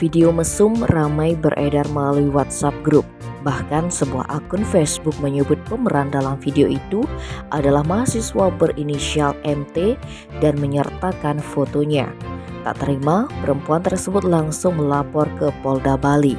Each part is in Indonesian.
Video mesum ramai beredar melalui WhatsApp Group. Bahkan sebuah akun Facebook menyebut pemeran dalam video itu adalah mahasiswa berinisial MT dan menyertakan fotonya. Tak terima, perempuan tersebut langsung melapor ke Polda Bali.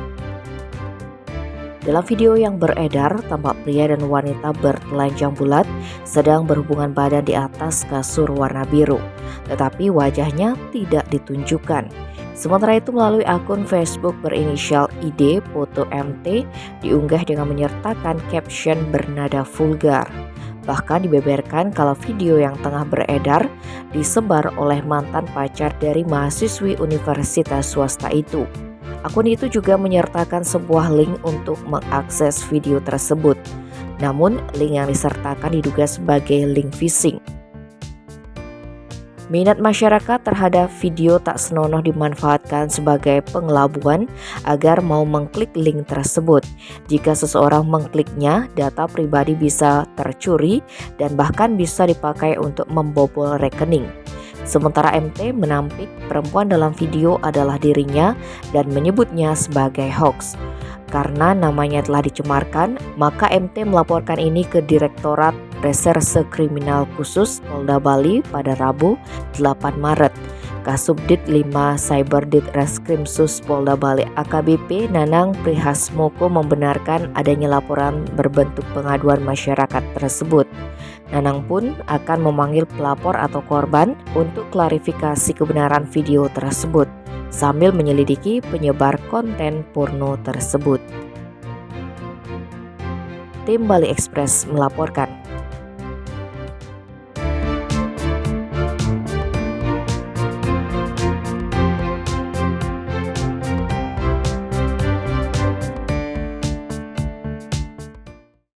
Dalam video yang beredar, tampak pria dan wanita bertelanjang bulat sedang berhubungan badan di atas kasur warna biru, tetapi wajahnya tidak ditunjukkan. Sementara itu melalui akun Facebook berinisial ID, foto MT diunggah dengan menyertakan caption bernada vulgar. Bahkan dibeberkan kalau video yang tengah beredar disebar oleh mantan pacar dari mahasiswi universitas swasta itu. Akun itu juga menyertakan sebuah link untuk mengakses video tersebut. Namun, link yang disertakan diduga sebagai link phishing. Minat masyarakat terhadap video tak senonoh dimanfaatkan sebagai pengelabuan agar mau mengklik link tersebut. Jika seseorang mengkliknya, data pribadi bisa tercuri dan bahkan bisa dipakai untuk membobol rekening. Sementara MT menampik perempuan dalam video adalah dirinya dan menyebutnya sebagai hoax. Karena namanya telah dicemarkan, maka MT melaporkan ini ke Direktorat Reserse Kriminal Khusus Polda Bali pada Rabu 8 Maret. Kasubdit 5 Cyberdit Reskrimsus Polda Bali AKBP Nanang Prihasmoko membenarkan adanya laporan berbentuk pengaduan masyarakat tersebut. Nanang pun akan memanggil pelapor atau korban untuk klarifikasi kebenaran video tersebut, sambil menyelidiki penyebar konten porno tersebut. Tim Bali Express melaporkan.